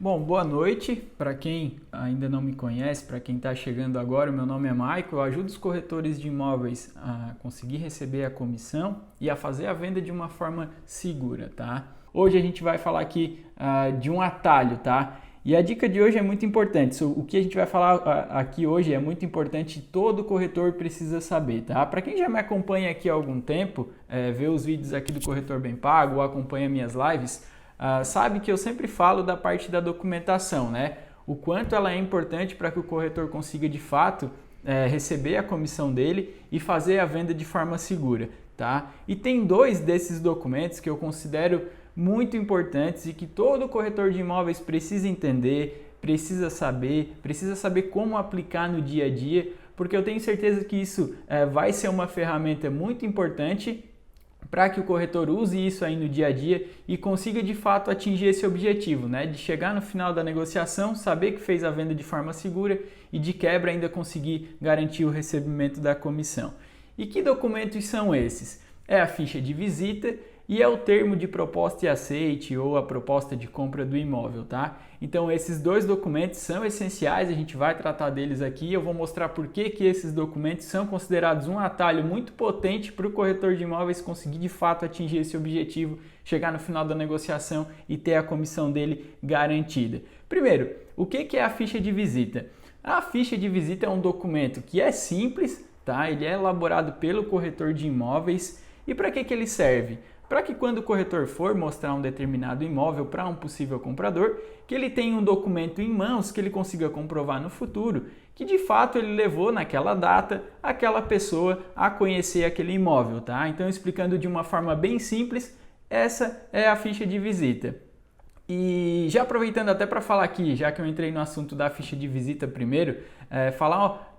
Bom, boa noite. Para quem ainda não me conhece, para quem está chegando agora, meu nome é Michael. Eu ajudo os corretores de imóveis a conseguir receber a comissão e a fazer a venda de uma forma segura, tá? Hoje a gente vai falar aqui de um atalho, tá? E a dica de hoje é muito importante. O que a gente vai falar aqui hoje é muito importante, todo corretor precisa saber, tá? Para quem já me acompanha aqui há algum tempo, vê os vídeos aqui do Corretor Bem Pago ou acompanha minhas lives, sabe que eu sempre falo da parte da documentação, né? O quanto ela é importante para que o corretor consiga de fato receber a comissão dele e fazer a venda de forma segura, tá? E tem dois desses documentos que eu considero muito importantes e que todo corretor de imóveis precisa entender, precisa saber como aplicar no dia a dia, porque eu tenho certeza que isso vai ser uma ferramenta muito importante para que o corretor use isso aí no dia a dia e consiga de fato atingir esse objetivo, né? De chegar no final da negociação, saber que fez a venda de forma segura e de quebra ainda conseguir garantir o recebimento da comissão. E que documentos são esses? É a ficha de visita e é o termo de proposta e aceite ou a proposta de compra do imóvel, tá? Então esses dois documentos são essenciais, a gente vai tratar deles aqui e eu vou mostrar por que esses documentos são considerados um atalho muito potente para o corretor de imóveis conseguir de fato atingir esse objetivo, chegar no final da negociação e ter a comissão dele garantida. Primeiro, o que é a ficha de visita? A ficha de visita é um documento que é simples, tá? Ele é elaborado pelo corretor de imóveis e para que ele serve? Para que quando o corretor for mostrar um determinado imóvel para um possível comprador, que ele tenha um documento em mãos que ele consiga comprovar no futuro que de fato ele levou naquela data aquela pessoa a conhecer aquele imóvel, tá? Então, explicando de uma forma bem simples, essa é a ficha de visita. E já aproveitando até para falar aqui, já que eu entrei no assunto da ficha de visita primeiro,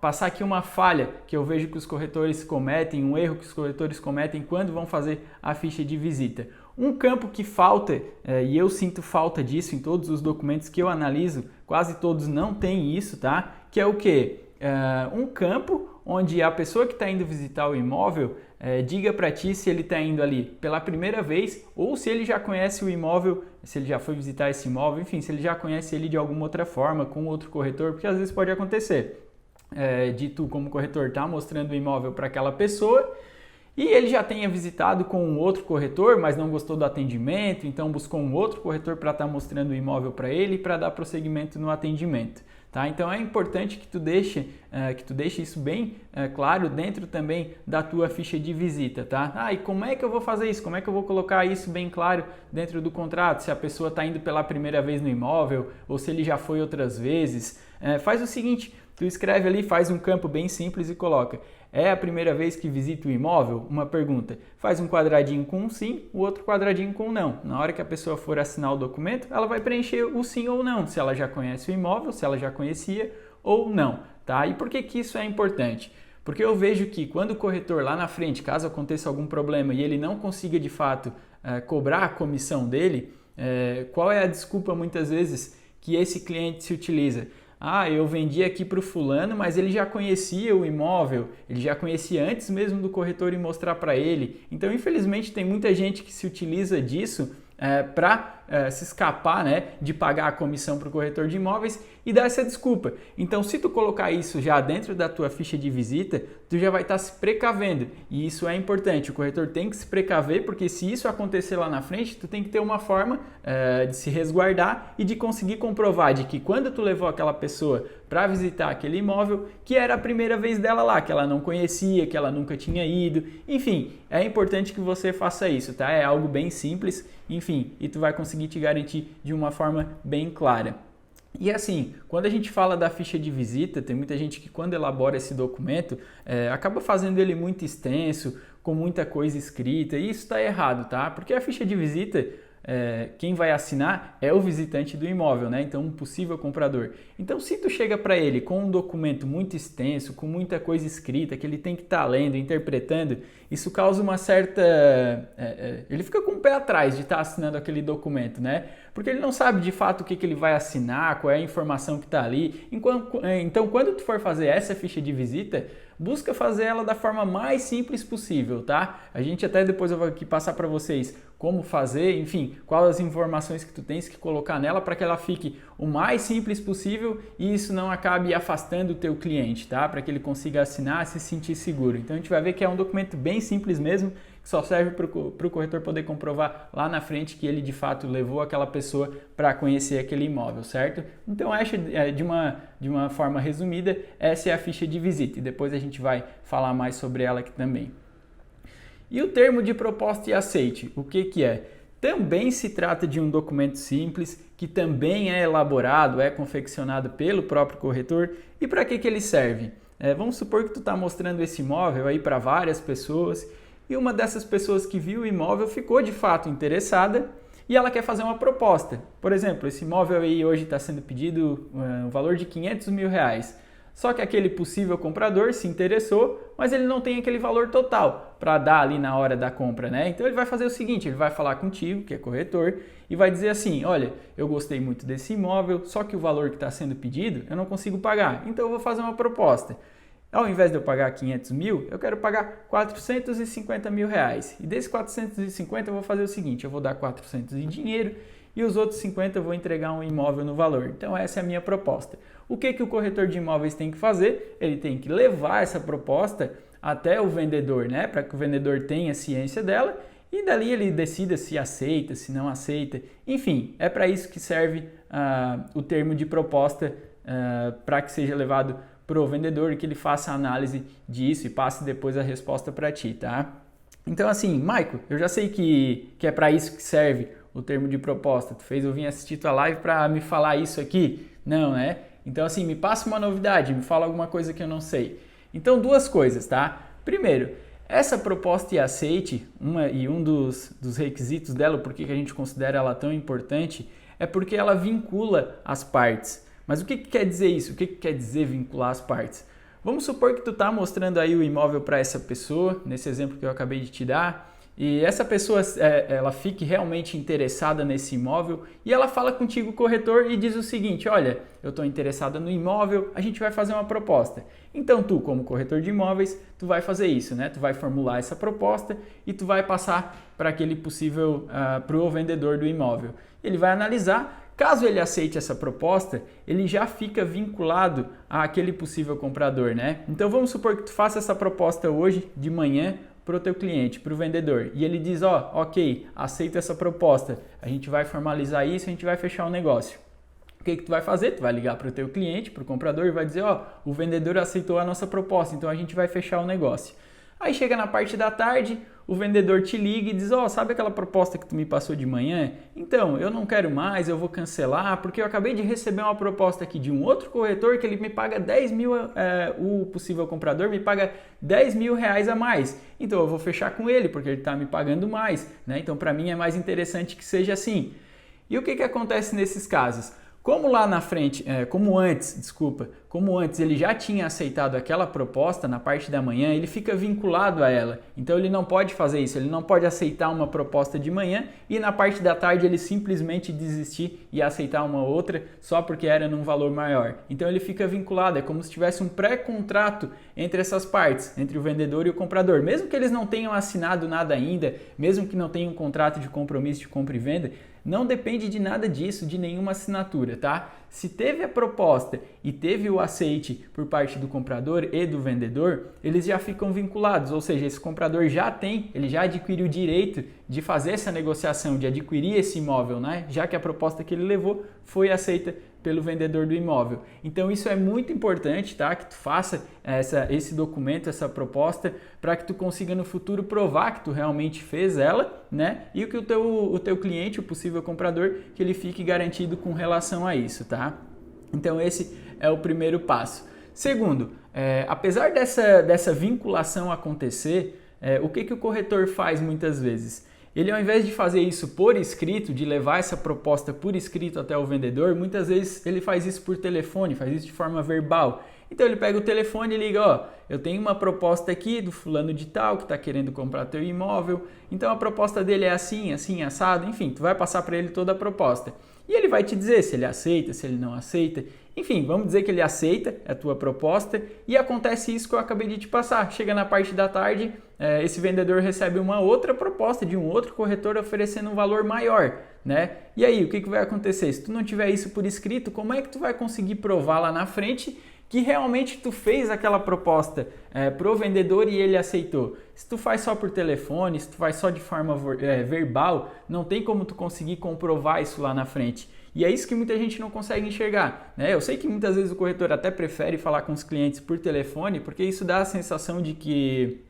passar aqui uma falha que eu vejo que os corretores cometem, um erro que os corretores cometem quando vão fazer a ficha de visita. Um campo que falta, e eu sinto falta disso em todos os documentos que eu analiso, quase todos não têm isso, tá? Que é o quê? Um campo onde a pessoa que está indo visitar o imóvel diga para ti se ele está indo ali pela primeira vez ou se ele já conhece o imóvel, se ele já foi visitar esse imóvel, enfim, se ele já conhece ele de alguma outra forma, com outro corretor, porque às vezes pode acontecer de tu como corretor tá mostrando o imóvel para aquela pessoa e ele já tenha visitado com um outro corretor, mas não gostou do atendimento, então buscou um outro corretor para estar mostrando o imóvel para ele e para dar prosseguimento no atendimento. Tá? Então é importante que tu deixe isso bem claro dentro também da tua ficha de visita. Tá? E como é que eu vou fazer isso? Como é que eu vou colocar isso bem claro dentro do contrato? Se a pessoa está indo pela primeira vez no imóvel ou se ele já foi outras vezes. Faz o seguinte, tu escreve ali, faz um campo bem simples e coloca: é a primeira vez que visita o imóvel? Uma pergunta. Faz um quadradinho com um sim, o outro quadradinho com um não. Na hora que a pessoa for assinar o documento, ela vai preencher o sim ou não, se ela já conhece o imóvel, se ela já conhecia ou não. Tá? E por que isso é importante? Porque eu vejo que quando o corretor lá na frente, caso aconteça algum problema e ele não consiga de fato cobrar a comissão dele, qual é a desculpa muitas vezes que esse cliente se utiliza? Eu vendi aqui para o fulano, mas ele já conhecia o imóvel, ele já conhecia antes mesmo do corretor ir mostrar para ele. Então, infelizmente, tem muita gente que se utiliza disso para se escapar, né, de pagar a comissão para o corretor de imóveis e dar essa desculpa. Então, se tu colocar isso já dentro da tua ficha de visita, tu já vai estar se precavendo. E isso é importante, o corretor tem que se precaver, porque se isso acontecer lá na frente, tu tem que ter uma forma de se resguardar e de conseguir comprovar de que quando tu levou aquela pessoa para visitar aquele imóvel, que era a primeira vez dela lá, que ela não conhecia, que ela nunca tinha ido. Enfim, é importante que você faça isso, tá? É algo bem simples, enfim, e tu vai conseguir te garantir de uma forma bem clara. E assim, quando a gente fala da ficha de visita, tem muita gente que quando elabora esse documento, acaba fazendo ele muito extenso, com muita coisa escrita, e isso está errado, tá? Porque a ficha de visita, quem vai assinar é o visitante do imóvel, né? Então um possível comprador. Então se tu chega para ele com um documento muito extenso, com muita coisa escrita, que ele tem que estar lendo, interpretando, isso causa uma certa... ele fica com o pé atrás de estar assinando aquele documento, né? Porque ele não sabe de fato o que ele vai assinar, qual é a informação que está ali. Então, quando tu for fazer essa ficha de visita, busca fazer ela da forma mais simples possível, tá? A gente até depois eu vou aqui passar para vocês como fazer, enfim, quais as informações que tu tens que colocar nela para que ela fique o mais simples possível e isso não acabe afastando o teu cliente, tá? Para que ele consiga assinar e se sentir seguro. Então a gente vai ver que é um documento bem simples mesmo, que só serve para o corretor poder comprovar lá na frente que ele de fato levou aquela pessoa para conhecer aquele imóvel, certo? Então de uma forma resumida, essa é a ficha de visita e depois a gente vai falar mais sobre ela aqui também. E o termo de proposta e aceite, o que é? Também se trata de um documento simples, que também é elaborado, é confeccionado pelo próprio corretor. E para que ele serve? Vamos supor que tu está mostrando esse imóvel aí para várias pessoas e uma dessas pessoas que viu o imóvel ficou de fato interessada e ela quer fazer uma proposta. Por exemplo, esse imóvel aí hoje está sendo pedido um valor de R$500 mil. Só que aquele possível comprador se interessou, mas ele não tem aquele valor total para dar ali na hora da compra, né? Então ele vai fazer o seguinte, ele vai falar contigo, que é corretor, e vai dizer assim, olha, eu gostei muito desse imóvel, só que o valor que está sendo pedido eu não consigo pagar, então eu vou fazer uma proposta. Ao invés de eu pagar 500 mil, eu quero pagar 450 mil reais. E desses 450 eu vou fazer o seguinte, eu vou dar 400 em dinheiro e os outros 50 eu vou entregar um imóvel no valor. Então essa é a minha proposta. O que o corretor de imóveis tem que fazer? Ele tem que levar essa proposta até o vendedor, né? Para que o vendedor tenha ciência dela e dali ele decida se aceita, se não aceita. Enfim, é para isso que serve o termo de proposta para que seja levado para o vendedor e que ele faça a análise disso e passe depois a resposta para ti, tá? Então assim, Maico, eu já sei que é para isso que serve o termo de proposta. Tu fez eu vir assistir tua live para me falar isso aqui? Não, né? Então assim, me passa uma novidade, me fala alguma coisa que eu não sei. Então duas coisas, tá? Primeiro, essa proposta e aceite, um dos requisitos dela, por que a gente considera ela tão importante, é porque ela vincula as partes. Mas o que quer dizer isso? O que quer dizer vincular as partes? Vamos supor que tu está mostrando aí o imóvel para essa pessoa, nesse exemplo que eu acabei de te dar, e essa pessoa ela fique realmente interessada nesse imóvel e ela fala contigo, corretor, e diz o seguinte, olha, eu estou interessada no imóvel, a gente vai fazer uma proposta. Então tu, como corretor de imóveis, tu vai fazer isso, né? Tu vai formular essa proposta e tu vai passar para aquele possível, para o vendedor do imóvel. Ele vai analisar. Caso ele aceite essa proposta, ele já fica vinculado àquele possível comprador, né? Então vamos supor que tu faça essa proposta hoje de manhã para o teu cliente, para o vendedor, e ele diz, ok, aceito essa proposta, a gente vai formalizar isso, a gente vai fechar o negócio. O que tu vai fazer? Tu vai ligar para o teu cliente, para o comprador e vai dizer, o vendedor aceitou a nossa proposta, então a gente vai fechar o negócio. Aí chega na parte da tarde, o vendedor te liga e diz, sabe aquela proposta que tu me passou de manhã? Então, eu não quero mais, eu vou cancelar, porque eu acabei de receber uma proposta aqui de um outro corretor que ele me paga 10 mil, o possível comprador me paga 10 mil reais a mais. Então eu vou fechar com ele, porque ele está me pagando mais, né? Então para mim é mais interessante que seja assim. E o que acontece nesses casos? Como lá na frente, como antes ele já tinha aceitado aquela proposta na parte da manhã, ele fica vinculado a ela. Então ele não pode fazer isso, ele não pode aceitar uma proposta de manhã e na parte da tarde ele simplesmente desistir e aceitar uma outra só porque era num valor maior. Então ele fica vinculado, é como se tivesse um pré-contrato entre essas partes, entre o vendedor e o comprador. Mesmo que eles não tenham assinado nada ainda, mesmo que não tenham um contrato de compromisso de compra e venda, não depende de nada disso, de nenhuma assinatura, tá? Se teve a proposta e teve o aceite por parte do comprador e do vendedor, eles já ficam vinculados, ou seja, esse comprador ele já adquiriu o direito de fazer essa negociação, de adquirir esse imóvel, né? Já que a proposta que ele levou foi aceita pelo vendedor do imóvel. Então isso é muito importante, tá? Que tu faça esse documento, essa proposta, para que tu consiga no futuro provar que tu realmente fez ela, né? E que o teu cliente, o possível comprador, que ele fique garantido com relação a isso, tá? Então esse é o primeiro passo. Segundo, apesar dessa vinculação acontecer, o que o corretor faz muitas vezes? ele ao invés de fazer isso por escrito, de levar essa proposta por escrito até o vendedor, muitas vezes ele faz isso por telefone, faz isso de forma verbal. Então ele pega o telefone e liga, ó, eu tenho uma proposta aqui do fulano de tal que está querendo comprar teu imóvel, então a proposta dele é assim, assim, assado, enfim, tu vai passar para ele toda a proposta. E ele vai te dizer se ele aceita, se ele não aceita. Enfim, vamos dizer que ele aceita a tua proposta e acontece isso que eu acabei de te passar. Chega na parte da tarde, esse vendedor recebe uma outra proposta de um outro corretor oferecendo um valor maior, né? E aí, o que vai acontecer? Se tu não tiver isso por escrito, como é que tu vai conseguir provar lá na frente que realmente tu fez aquela proposta pro vendedor e ele aceitou? Se tu faz só por telefone, se tu faz só de forma verbal, não tem como tu conseguir comprovar isso lá na frente. E é isso que muita gente não consegue enxergar, né? Eu sei que muitas vezes o corretor até prefere falar com os clientes por telefone, porque isso dá a sensação de que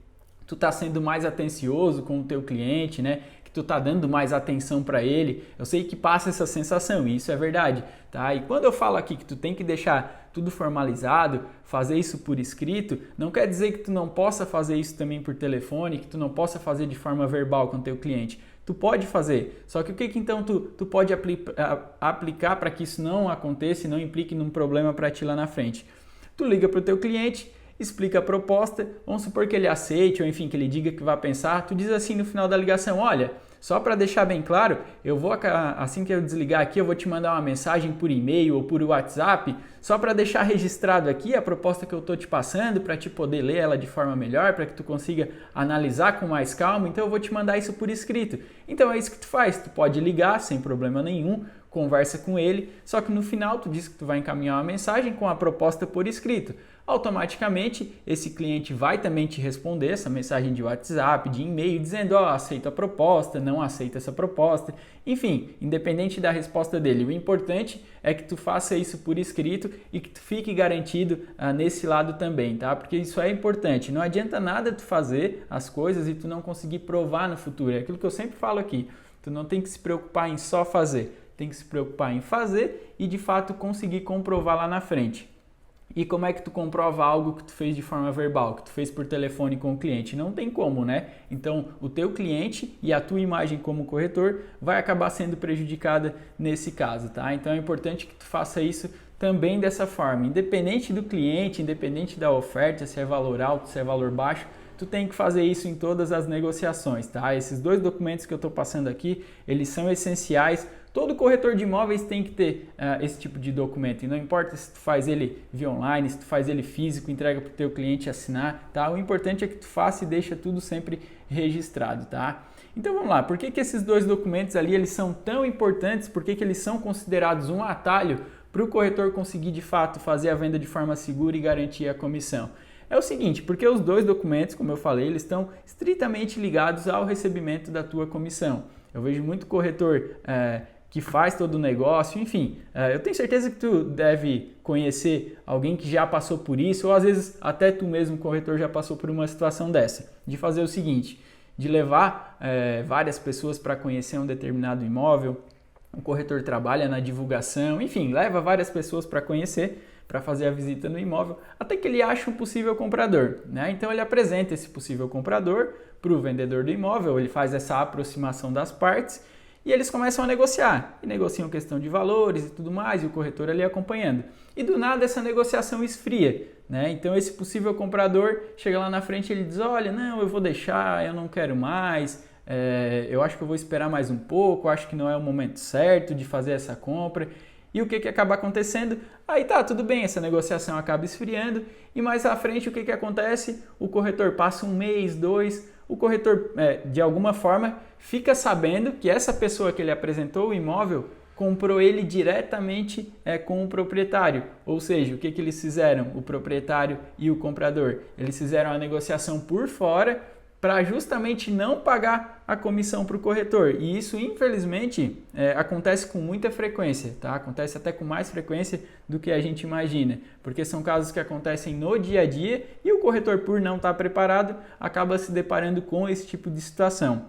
tu tá sendo mais atencioso com o teu cliente, né? Que tu tá dando mais atenção para ele. Eu sei que passa essa sensação e isso é verdade, tá? E quando eu falo aqui que tu tem que deixar tudo formalizado, fazer isso por escrito, não quer dizer que tu não possa fazer isso também por telefone, que tu não possa fazer de forma verbal com o teu cliente. Tu pode fazer, só que o que então tu pode aplicar para que isso não aconteça e não implique num problema para ti lá na frente? Tu liga para o teu cliente, explica a proposta, vamos supor que ele aceite ou enfim, que ele diga que vai pensar, tu diz assim no final da ligação, olha, só para deixar bem claro, eu vou, assim que eu desligar aqui, eu vou te mandar uma mensagem por e-mail ou por WhatsApp, só para deixar registrado aqui a proposta que eu estou te passando, para te poder ler ela de forma melhor, para que tu consiga analisar com mais calma, então eu vou te mandar isso por escrito. Então é isso que tu faz, tu pode ligar sem problema nenhum, conversa com ele, só que no final tu diz que tu vai encaminhar uma mensagem com a proposta por escrito. Automaticamente esse cliente vai também te responder essa mensagem de WhatsApp, de e-mail, dizendo ó, aceita a proposta, não aceita essa proposta, enfim, independente da resposta dele. O importante é que tu faça isso por escrito e que tu fique garantido nesse lado também, tá? Porque isso é importante. Não adianta nada tu fazer as coisas e tu não conseguir provar no futuro. É aquilo que eu sempre falo aqui. Tu não tem que se preocupar em só fazer, tem que se preocupar em fazer e de fato conseguir comprovar lá na frente. E como é que tu comprova algo que tu fez de forma verbal, que tu fez por telefone com o cliente? Não tem como, né? Então, o teu cliente e a tua imagem como corretor vai acabar sendo prejudicada nesse caso, tá? Então, é importante que tu faça isso também dessa forma. Independente do cliente, independente da oferta, se é valor alto, se é valor baixo, tu tem que fazer isso em todas as negociações, tá? Esses dois documentos que eu estou passando aqui, eles são essenciais. Todo corretor de imóveis tem que ter esse tipo de documento, e não importa se tu faz ele via online, se tu faz ele físico, entrega para o teu cliente assinar, tá? O importante é que tu faça e deixa tudo sempre registrado, tá? Então vamos lá, por que esses dois documentos ali eles são tão importantes, por que eles são considerados um atalho para o corretor conseguir de fato fazer a venda de forma segura e garantir a comissão? É o seguinte, porque os dois documentos, como eu falei, eles estão estritamente ligados ao recebimento da tua comissão. Eu vejo muito corretor que faz todo o negócio, enfim, eu tenho certeza que tu deve conhecer alguém que já passou por isso, ou às vezes até tu mesmo, corretor, já passou por uma situação dessa, de fazer o seguinte, de levar várias pessoas para conhecer um determinado imóvel, o corretor trabalha na divulgação, enfim, leva várias pessoas para conhecer, para fazer a visita no imóvel, até que ele acha um possível comprador, né? Então ele apresenta esse possível comprador para o vendedor do imóvel, ele faz essa aproximação das partes e eles começam a negociar, e negociam questão de valores e tudo mais, e o corretor ali acompanhando. E do nada essa negociação esfria, né? Então esse possível comprador chega lá na frente e ele diz, olha, não, eu vou deixar, eu não quero mais, eu acho que eu vou esperar mais um pouco, acho que não é o momento certo de fazer essa compra. E o que acaba acontecendo? Aí tá, tudo bem, essa negociação acaba esfriando e mais à frente o que acontece? O corretor passa um mês, dois, o corretor de alguma forma fica sabendo que essa pessoa que ele apresentou o imóvel comprou ele diretamente com o proprietário. Ou seja, o que eles fizeram? O proprietário e o comprador. Eles fizeram a negociação por fora para justamente não pagar a comissão para o corretor. E isso, infelizmente, acontece com muita frequência, tá? Acontece até com mais frequência do que a gente imagina, porque são casos que acontecem no dia a dia e o corretor, por não estar preparado, acaba se deparando com esse tipo de situação.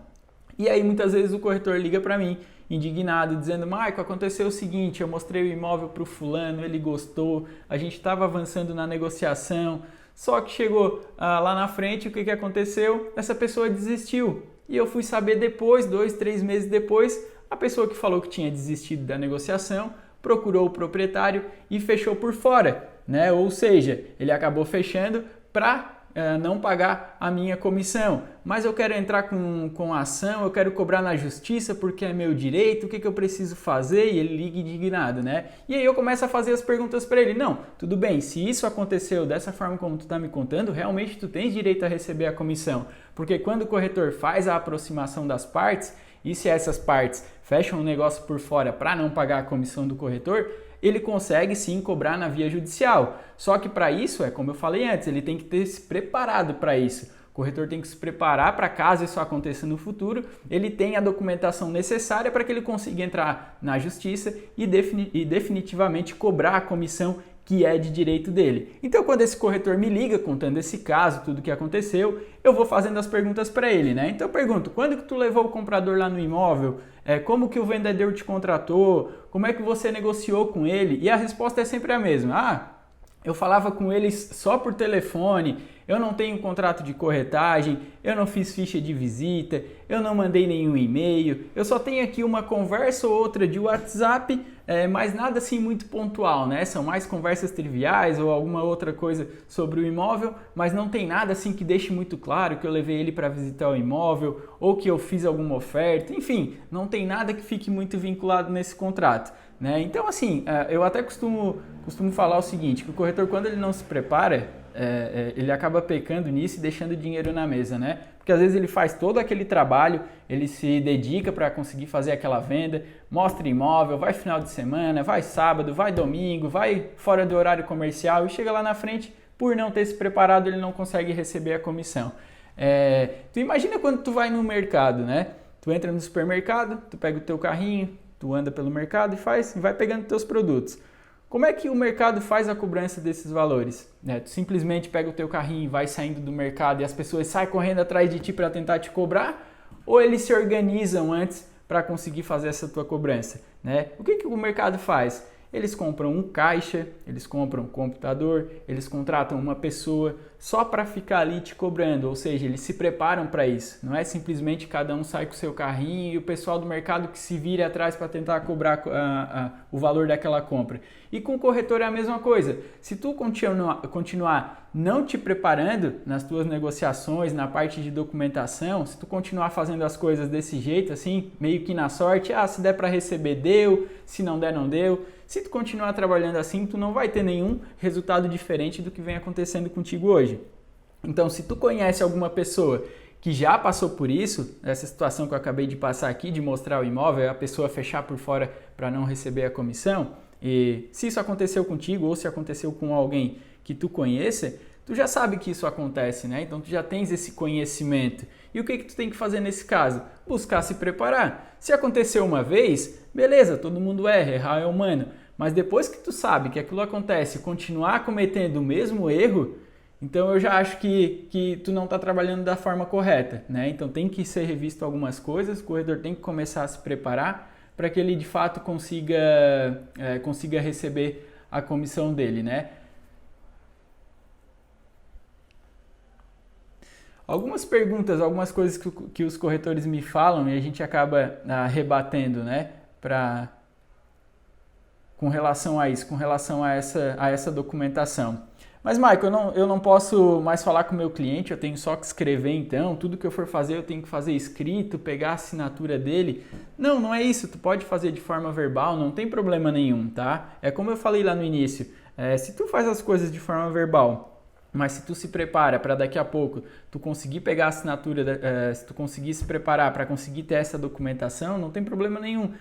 E aí, muitas vezes, o corretor liga para mim, indignado, dizendo, Maico, aconteceu o seguinte, eu mostrei o imóvel para o fulano, ele gostou, a gente estava avançando na negociação, só que chegou lá na frente, o que aconteceu? Essa pessoa desistiu. E eu fui saber depois, 2, 3 meses depois, a pessoa que falou que tinha desistido da negociação procurou o proprietário e fechou por fora, né? Ou seja, ele acabou fechando para não pagar a minha comissão, mas eu quero entrar com a ação, eu quero cobrar na justiça porque é meu direito, o que eu preciso fazer? E ele liga indignado, né? E aí eu começo a fazer as perguntas para ele, não, tudo bem, se isso aconteceu dessa forma como tu está me contando, realmente tu tens direito a receber a comissão, porque quando o corretor faz a aproximação das partes, e se essas partes fecham o negócio por fora para não pagar a comissão do corretor, ele consegue sim cobrar na via judicial. Só que para isso, como eu falei antes, ele tem que ter se preparado para isso. O corretor tem que se preparar para caso isso aconteça no futuro, ele tem a documentação necessária para que ele consiga entrar na justiça e definitivamente cobrar a comissão que é de direito dele. Então, quando esse corretor me liga contando esse caso, tudo que aconteceu, eu vou fazendo as perguntas para ele, né? Então eu pergunto, quando que tu levou o comprador lá no imóvel? Como que o vendedor te contratou? Como é que você negociou com ele? E a resposta é sempre a mesma. Eu falava com eles só por telefone, eu não tenho contrato de corretagem, eu não fiz ficha de visita, eu não mandei nenhum e-mail, eu só tenho aqui uma conversa ou outra de WhatsApp, mas nada assim muito pontual, né? São mais conversas triviais ou alguma outra coisa sobre o imóvel, mas não tem nada assim que deixe muito claro que eu levei ele para visitar o imóvel ou que eu fiz alguma oferta, enfim, não tem nada que fique muito vinculado nesse contrato, né? Então assim, eu até costumo falar o seguinte, que o corretor quando ele não se prepara, ele acaba pecando nisso e deixando dinheiro na mesa, né? Porque às vezes ele faz todo aquele trabalho, ele se dedica para conseguir fazer aquela venda, mostra imóvel, vai final de semana, vai sábado, vai domingo, vai fora do horário comercial e chega lá na frente, por não ter se preparado, ele não consegue receber a comissão. Tu imagina quando tu vai no mercado, né? Tu entra no supermercado, tu pega o teu carrinho, tu anda pelo mercado e vai pegando teus produtos. Como é que o mercado faz a cobrança desses valores? Tu simplesmente pega o teu carrinho e vai saindo do mercado e as pessoas saem correndo atrás de ti para tentar te cobrar? Ou eles se organizam antes para conseguir fazer essa tua cobrança, né? O que o mercado faz? Eles compram um caixa, eles compram um computador, eles contratam uma pessoa só para ficar ali te cobrando, ou seja, eles se preparam para isso. Não é simplesmente cada um sai com o seu carrinho e o pessoal do mercado que se vire atrás para tentar cobrar o valor daquela compra. E com o corretor é a mesma coisa. Se tu continuar não te preparando nas tuas negociações, na parte de documentação, se tu continuar fazendo as coisas desse jeito, assim, meio que na sorte, se der para receber, deu, se não der, não deu. Se tu continuar trabalhando assim, tu não vai ter nenhum resultado diferente do que vem acontecendo contigo hoje. Então, se tu conhece alguma pessoa que já passou por isso, essa situação que eu acabei de passar aqui, de mostrar o imóvel, a pessoa fechar por fora para não receber a comissão, e se isso aconteceu contigo ou se aconteceu com alguém que tu conheça, tu já sabe que isso acontece, né? Então tu já tens esse conhecimento. E o que tu tem que fazer nesse caso? Buscar se preparar. Se aconteceu uma vez, beleza, todo mundo errar é humano. Mas depois que tu sabe que aquilo acontece e continuar cometendo o mesmo erro, então eu já acho que tu não está trabalhando da forma correta, né? Então tem que ser revisto algumas coisas, o corretor tem que começar a se preparar para que ele de fato consiga receber a comissão dele, né? Algumas perguntas, algumas coisas que os corretores me falam e a gente acaba rebatendo, né? Com relação a isso, com relação a essa documentação. Mas, Michael, eu não posso mais falar com o meu cliente, eu tenho só que escrever então, tudo que eu for fazer eu tenho que fazer escrito, pegar a assinatura dele. Não é isso, tu pode fazer de forma verbal, não tem problema nenhum, tá? É como eu falei lá no início, se tu faz as coisas de forma verbal, mas se tu se prepara para daqui a pouco tu conseguir pegar a assinatura, se tu conseguir se preparar para conseguir ter essa documentação, não tem problema nenhum.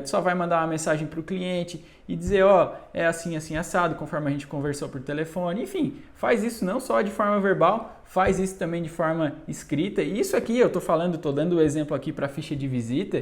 Tu só vai mandar uma mensagem para o cliente e dizer, é assim, assim, assado, conforme a gente conversou por telefone. Enfim, faz isso não só de forma verbal, faz isso também de forma escrita. E isso aqui eu estou dando o exemplo aqui para ficha de visita,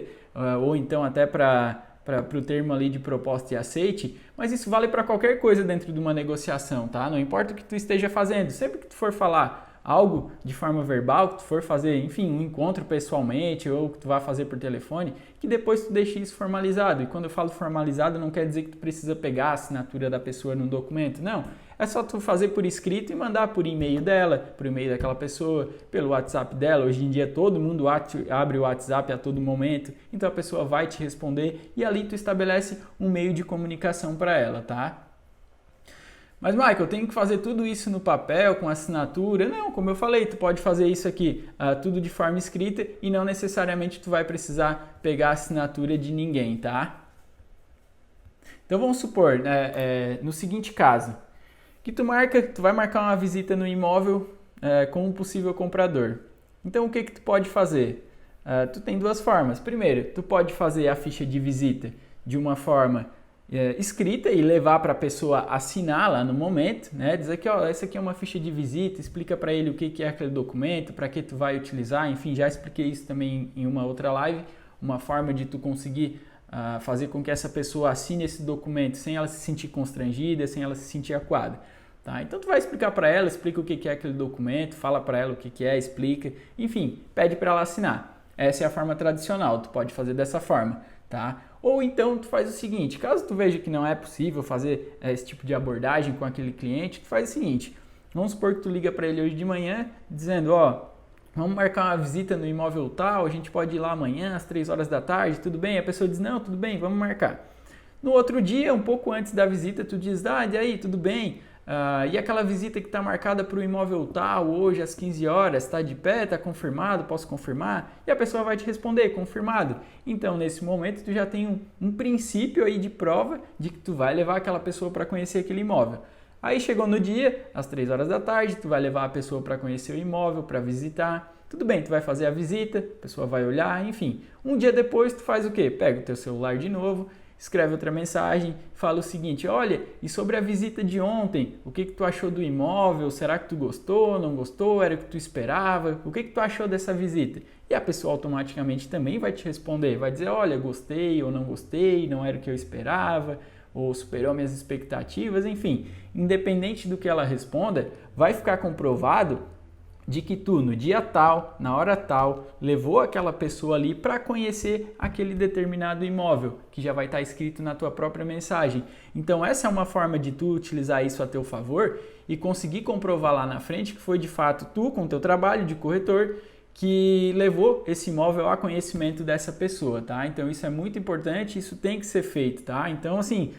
ou então até para o termo ali de proposta e aceite, mas isso vale para qualquer coisa dentro de uma negociação, tá? Não importa o que tu esteja fazendo, sempre que tu for falar algo de forma verbal, que tu for fazer, enfim, um encontro pessoalmente ou que tu vai fazer por telefone, que depois tu deixe isso formalizado. E quando eu falo formalizado, não quer dizer que tu precisa pegar a assinatura da pessoa num documento, não. É só tu fazer por escrito e mandar por e-mail dela, por e-mail daquela pessoa, pelo WhatsApp dela. Hoje em dia todo mundo abre o WhatsApp a todo momento, então a pessoa vai te responder e ali tu estabelece um meio de comunicação para ela, tá? Mas, Michael, eu tenho que fazer tudo isso no papel, com assinatura? Não, como eu falei, tu pode fazer isso aqui tudo de forma escrita e não necessariamente tu vai precisar pegar a assinatura de ninguém, tá? Então vamos supor, no seguinte caso, que tu vai marcar uma visita no imóvel com um possível comprador. Então o que tu pode fazer? Tu tem duas formas. Primeiro, tu pode fazer a ficha de visita de uma forma escrita e levar para a pessoa assinar lá no momento, né? Dizer que essa aqui é uma ficha de visita, explica para ele o que é aquele documento, para que tu vai utilizar, enfim, já expliquei isso também em uma outra live, uma forma de tu conseguir fazer com que essa pessoa assine esse documento sem ela se sentir constrangida, sem ela se sentir acuada. Tá? Então tu vai explicar para ela, explica o que é aquele documento, fala para ela o que é, explica, enfim, pede para ela assinar. Essa é a forma tradicional, tu pode fazer dessa forma, tá? Ou então tu faz o seguinte, caso tu veja que não é possível fazer esse tipo de abordagem com aquele cliente, tu faz o seguinte, vamos supor que tu liga para ele hoje de manhã dizendo, vamos marcar uma visita no imóvel tal, a gente pode ir lá amanhã às 3 horas da tarde, tudo bem? A pessoa diz, não, tudo bem, vamos marcar. No outro dia, um pouco antes da visita, tu diz, e aí, tudo bem? E aquela visita que está marcada para o imóvel tal, hoje às 15 horas, está de pé, está confirmado, posso confirmar? E a pessoa vai te responder, confirmado. Então, nesse momento, tu já tem um princípio aí de prova de que tu vai levar aquela pessoa para conhecer aquele imóvel. Aí chegou no dia, às 3 horas da tarde, tu vai levar a pessoa para conhecer o imóvel, para visitar. Tudo bem, tu vai fazer a visita, a pessoa vai olhar, enfim. Um dia depois, tu faz o quê? Pega o teu celular de novo, escreve outra mensagem, fala o seguinte, olha, e sobre a visita de ontem, o que tu achou do imóvel? Será que tu gostou, não gostou? Era o que tu esperava? O que tu achou dessa visita? E a pessoa automaticamente também vai te responder, vai dizer, olha, gostei ou não gostei, não era o que eu esperava, ou superou minhas expectativas, enfim. Independente do que ela responda, vai ficar comprovado de que tu, no dia tal, na hora tal, levou aquela pessoa ali para conhecer aquele determinado imóvel, que já vai estar escrito na tua própria mensagem. Então essa é uma forma de tu utilizar isso a teu favor e conseguir comprovar lá na frente que foi de fato tu, com o teu trabalho de corretor, que levou esse imóvel a conhecimento dessa pessoa, tá? Então isso é muito importante, isso tem que ser feito, tá? Então assim,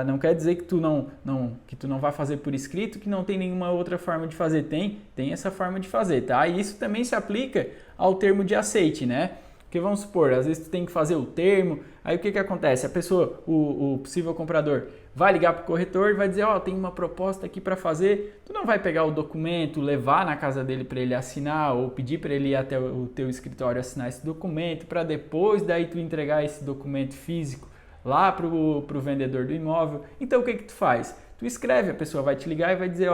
não quer dizer que tu não vai fazer por escrito, que não tem nenhuma outra forma de fazer, tem essa forma de fazer, tá? E isso também se aplica ao termo de aceite, né? Porque vamos supor, às vezes tu tem que fazer o termo, aí o que acontece? A pessoa, o possível comprador, vai ligar para o corretor e vai dizer, tem uma proposta aqui para fazer, tu não vai pegar o documento, levar na casa dele para ele assinar ou pedir para ele ir até o teu escritório assinar esse documento para depois daí tu entregar esse documento físico lá para o vendedor do imóvel. Então o que tu faz? Tu escreve, a pessoa vai te ligar e vai dizer,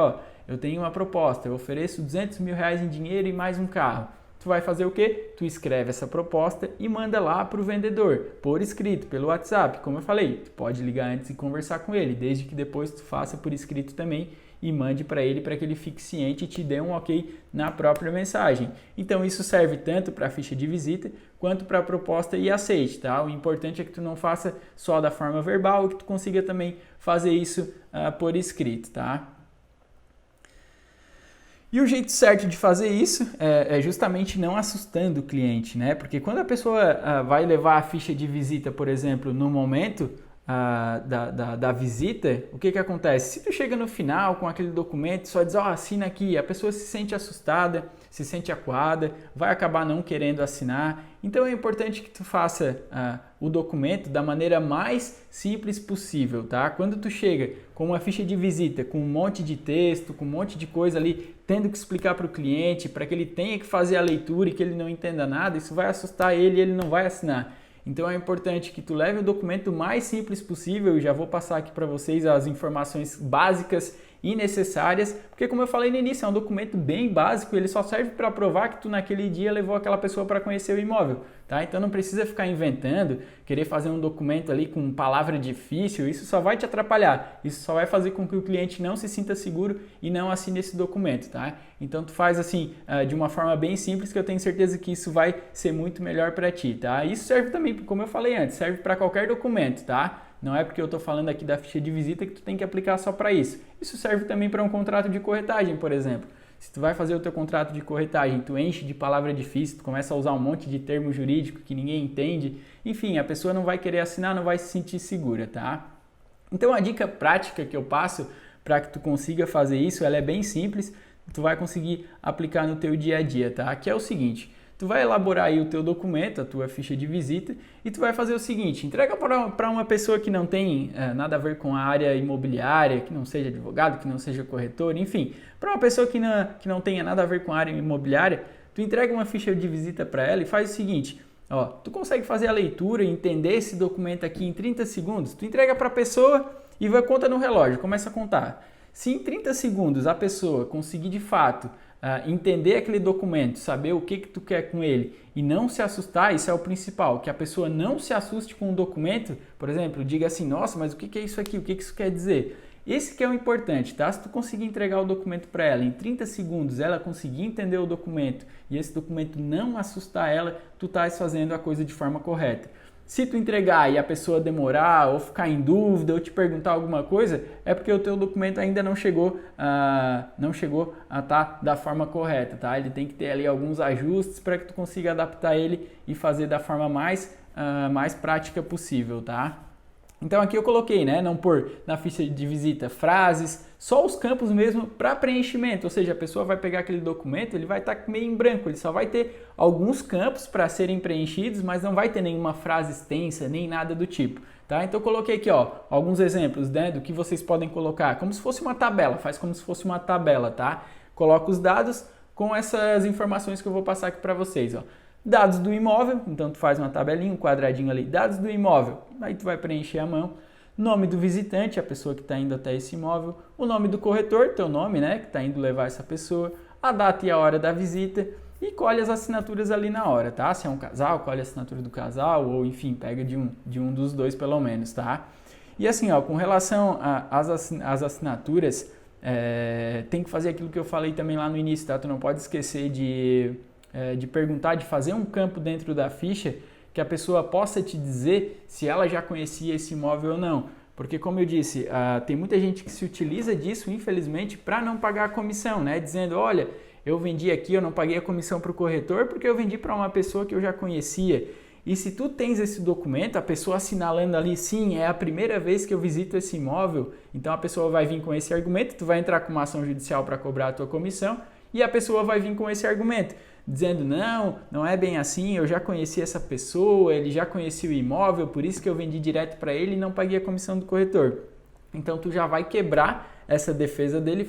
eu tenho uma proposta, eu ofereço 200 mil reais em dinheiro e mais um carro. Tu vai fazer o quê? Tu escreve essa proposta e manda lá para o vendedor, por escrito, pelo WhatsApp. Como eu falei, tu pode ligar antes e conversar com ele, desde que depois tu faça por escrito também e mande para ele para que ele fique ciente e te dê um ok na própria mensagem. Então isso serve tanto para a ficha de visita quanto para a proposta e aceite, tá? O importante é que tu não faça só da forma verbal, que tu consiga também fazer isso por escrito, tá? E o jeito certo de fazer isso é justamente não assustando o cliente, né? Porque quando a pessoa vai levar a ficha de visita, por exemplo, no momento da visita, o que acontece? Se tu chega no final com aquele documento, só diz, assina aqui, a pessoa se sente assustada, se sente acuada, vai acabar não querendo assinar. Então é importante que tu faça o documento da maneira mais simples possível, tá? Quando tu chega com uma ficha de visita, com um monte de texto, com um monte de coisa ali, tendo que explicar para o cliente, para que ele tenha que fazer a leitura e que ele não entenda nada, isso vai assustar ele e ele não vai assinar. Então é importante que tu leve o documento mais simples possível, e já vou passar aqui para vocês as informações básicas innecessárias, porque como eu falei no início, é um documento bem básico, ele só serve para provar que tu naquele dia levou aquela pessoa para conhecer o imóvel, tá? Então não precisa ficar inventando, querer fazer um documento ali com palavra difícil, isso só vai te atrapalhar, isso só vai fazer com que o cliente não se sinta seguro e não assine esse documento, tá? Então tu faz assim, de uma forma bem simples, que eu tenho certeza que isso vai ser muito melhor para ti, tá? Isso serve também, como eu falei antes, serve para qualquer documento, tá? Não é porque eu estou falando aqui da ficha de visita que tu tem que aplicar só para isso. Isso serve também para um contrato de corretagem, por exemplo. Se tu vai fazer o teu contrato de corretagem, tu enche de palavra difícil, tu começa a usar um monte de termo jurídico que ninguém entende, enfim, a pessoa não vai querer assinar, não vai se sentir segura, tá? Então a dica prática que eu passo para que tu consiga fazer isso, ela é bem simples, tu vai conseguir aplicar no teu dia a dia, tá? Que é o seguinte: tu vai elaborar aí o teu documento, a tua ficha de visita, e tu vai fazer o seguinte: entrega para uma pessoa que não tem nada a ver com a área imobiliária, que não seja advogado, que não seja corretor, enfim, para uma pessoa que não tenha nada a ver com a área imobiliária, tu entrega uma ficha de visita para ela e faz o seguinte: ó, tu consegue fazer a leitura e entender esse documento aqui em 30 segundos? Tu entrega para a pessoa e vai conta no relógio, começa a contar. Se em 30 segundos a pessoa conseguir de fato entender aquele documento, saber o que tu quer com ele e não se assustar, isso é o principal, que a pessoa não se assuste com o documento, por exemplo, diga assim: nossa, mas o que é isso aqui? O que isso quer dizer? Esse que é o importante, tá? Se tu conseguir entregar o documento para ela em 30 segundos, ela conseguir entender o documento e esse documento não assustar ela, tu estás fazendo a coisa de forma correta. Se tu entregar e a pessoa demorar ou ficar em dúvida ou te perguntar alguma coisa, é porque o teu documento ainda não chegou a estar da forma correta, tá? Ele tem que ter ali alguns ajustes para que tu consiga adaptar ele e fazer da forma mais prática possível, tá? Então aqui eu coloquei, né, não pôr na ficha de visita frases, só os campos mesmo para preenchimento, ou seja, a pessoa vai pegar aquele documento, ele vai estar meio em branco, ele só vai ter alguns campos para serem preenchidos, mas não vai ter nenhuma frase extensa, nem nada do tipo, tá? Então eu coloquei aqui, ó, alguns exemplos, né, do que vocês podem colocar, como se fosse uma tabela, faz como se fosse uma tabela, tá? Coloca os dados com essas informações que eu vou passar aqui para vocês, ó. Dados do imóvel, então tu faz uma tabelinha, um quadradinho ali, dados do imóvel, aí tu vai preencher a mão, nome do visitante, a pessoa que está indo até esse imóvel, o nome do corretor, teu nome, né, que está indo levar essa pessoa, a data e a hora da visita e colhe as assinaturas ali na hora, tá? Se é um casal, colhe a assinatura do casal ou enfim, pega de um dos dois pelo menos, tá? E assim, ó, com relação às assinaturas, tem que fazer aquilo que eu falei também lá no início, tá? Tu não pode esquecer de perguntar, de fazer um campo dentro da ficha que a pessoa possa te dizer se ela já conhecia esse imóvel ou não. Porque, como eu disse, tem muita gente que se utiliza disso, infelizmente, para não pagar a comissão, né? Dizendo: olha, eu vendi aqui, eu não paguei a comissão para o corretor porque eu vendi para uma pessoa que eu já conhecia. E se tu tens esse documento, a pessoa assinalando ali: sim, é a primeira vez que eu visito esse imóvel, então a pessoa vai vir com esse argumento, tu vai entrar com uma ação judicial para cobrar a tua comissão e a pessoa vai vir com esse argumento, dizendo: não é bem assim, eu já conheci essa pessoa, ele já conhecia o imóvel, por isso que eu vendi direto para ele e não paguei a comissão do corretor. Então tu já vai quebrar essa defesa dele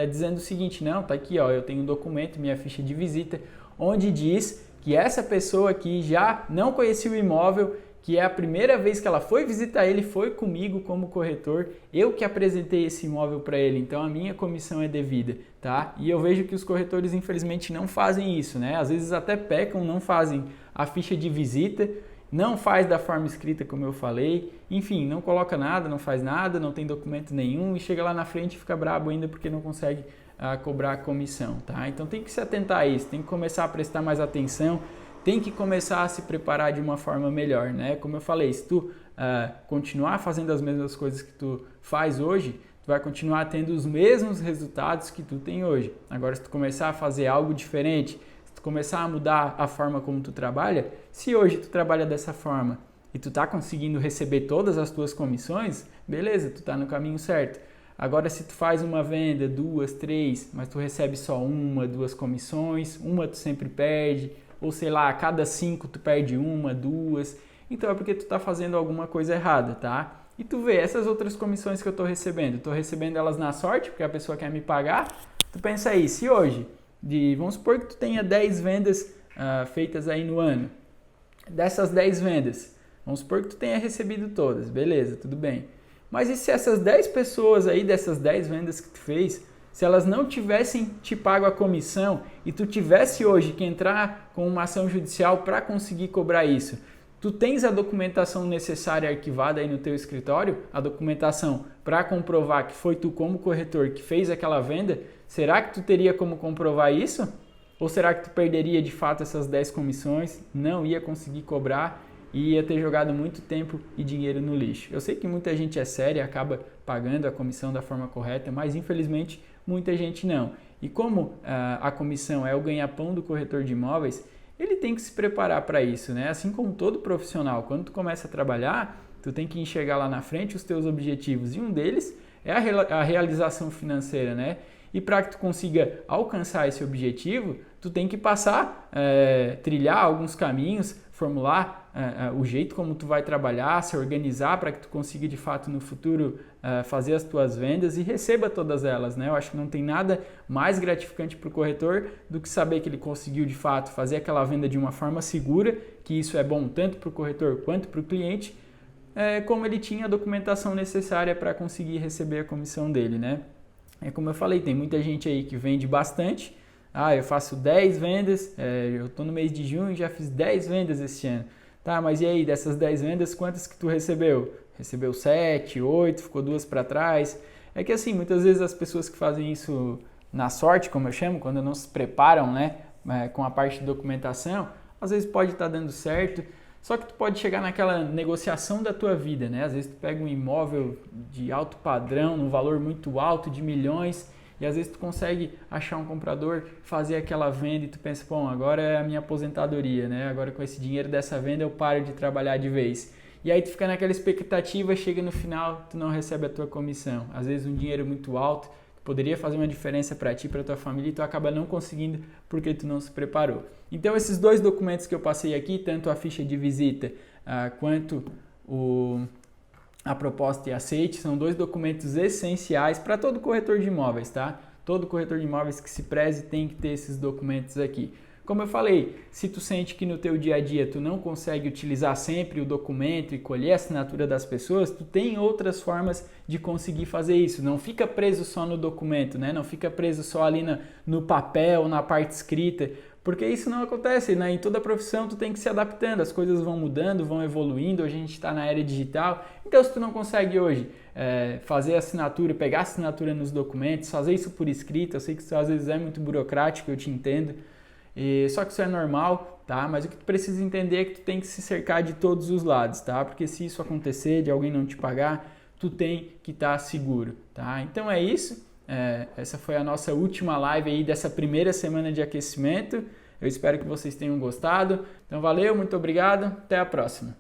dizendo o seguinte: não, tá aqui, ó, eu tenho um documento, minha ficha de visita, onde diz que essa pessoa aqui já não conhecia o imóvel, que é a primeira vez que ela foi visitar ele, foi comigo como corretor, eu que apresentei esse imóvel para ele, então a minha comissão é devida, tá? E eu vejo que os corretores infelizmente não fazem isso, né? Às vezes até pecam, não fazem a ficha de visita, não faz da forma escrita como eu falei, enfim, não coloca nada, não faz nada, não tem documento nenhum e chega lá na frente e fica brabo ainda porque não consegue cobrar a comissão, tá? Então tem que se atentar a isso, tem que começar a prestar mais atenção, tem que começar a se preparar de uma forma melhor, né? Como eu falei, se tu continuar fazendo as mesmas coisas que tu faz hoje, tu vai continuar tendo os mesmos resultados que tu tem hoje. Agora, se tu começar a fazer algo diferente, se tu começar a mudar a forma como tu trabalha, se hoje tu trabalha dessa forma e tu tá conseguindo receber todas as tuas comissões, beleza, tu tá no caminho certo. Agora, se tu faz uma venda, 2, 3, mas tu recebe só 1, 2 comissões, uma tu sempre perde, ou sei lá, a cada 5 tu perde 1, 2, então é porque tu tá fazendo alguma coisa errada, tá? E tu vê, essas outras comissões que eu tô recebendo elas na sorte, porque a pessoa quer me pagar, tu pensa aí, se hoje, vamos supor que tu tenha 10 vendas feitas aí no ano, dessas 10 vendas, vamos supor que tu tenha recebido todas, beleza, tudo bem. Mas e se essas 10 pessoas aí, dessas 10 vendas que tu fez, se elas não tivessem te pago a comissão e tu tivesse hoje que entrar com uma ação judicial para conseguir cobrar isso, tu tens a documentação necessária arquivada aí no teu escritório, a documentação para comprovar que foi tu como corretor que fez aquela venda, será que tu teria como comprovar isso? Ou será que tu perderia de fato essas 10 comissões, não ia conseguir cobrar e ia ter jogado muito tempo e dinheiro no lixo? Eu sei que muita gente é séria e acaba pagando a comissão da forma correta, mas infelizmente muita gente não. E como a comissão é o ganha-pão do corretor de imóveis, ele tem que se preparar para isso, né? Assim como todo profissional, quando tu começa a trabalhar, tu tem que enxergar lá na frente os teus objetivos e um deles é a realização financeira, né? E para que tu consiga alcançar esse objetivo, tu tem que passar, trilhar alguns caminhos, formular o jeito como tu vai trabalhar, se organizar para que tu consiga de fato no futuro fazer as tuas vendas e receba todas elas, né? Eu acho que não tem nada mais gratificante para o corretor do que saber que ele conseguiu de fato fazer aquela venda de uma forma segura, que isso é bom tanto para o corretor quanto para o cliente, como ele tinha a documentação necessária para conseguir receber a comissão dele, né? É como eu falei, tem muita gente aí que vende bastante. Eu faço 10 vendas, eu estou no mês de junho e já fiz 10 vendas esse ano. Tá, mas e aí, dessas 10 vendas, quantas que tu recebeu? Recebeu 7, 8, ficou 2 para trás. É que assim, muitas vezes as pessoas que fazem isso na sorte, como eu chamo, quando não se preparam, né, com a parte de documentação, às vezes pode estar dando certo. Só que tu pode chegar naquela negociação da tua vida, né? Às vezes tu pega um imóvel de alto padrão, num valor muito alto, de milhões, e às vezes tu consegue achar um comprador, fazer aquela venda e tu pensa, bom, agora é a minha aposentadoria, né? Agora com esse dinheiro dessa venda eu paro de trabalhar de vez. E aí tu fica naquela expectativa, chega no final, tu não recebe a tua comissão. Às vezes um dinheiro muito alto, poderia fazer uma diferença para ti, para tua família, e tu acaba não conseguindo porque tu não se preparou. Então esses dois documentos que eu passei aqui, tanto a ficha de visita quanto a proposta e aceite, são dois documentos essenciais para todo corretor de imóveis, tá? Todo corretor de imóveis que se preze tem que ter esses documentos aqui. Como eu falei, se tu sente que no teu dia a dia tu não consegue utilizar sempre o documento e colher a assinatura das pessoas, tu tem outras formas de conseguir fazer isso. Não fica preso só no documento, né? Não fica preso só ali no papel, na parte escrita, porque isso não acontece, né? Em toda profissão tu tem que se adaptando, as coisas vão mudando, vão evoluindo, hoje a gente está na era digital, então se tu não consegue hoje fazer assinatura, pegar assinatura nos documentos, fazer isso por escrito, eu sei que isso às vezes é muito burocrático, eu te entendo, só que isso é normal, tá? Mas o que tu precisa entender é que tu tem que se cercar de todos os lados, tá? Porque se isso acontecer, de alguém não te pagar, tu tem que estar seguro, tá? Então é isso. Essa foi a nossa última live aí dessa primeira semana de aquecimento. Eu espero que vocês tenham gostado. Então valeu, muito obrigado, até a próxima.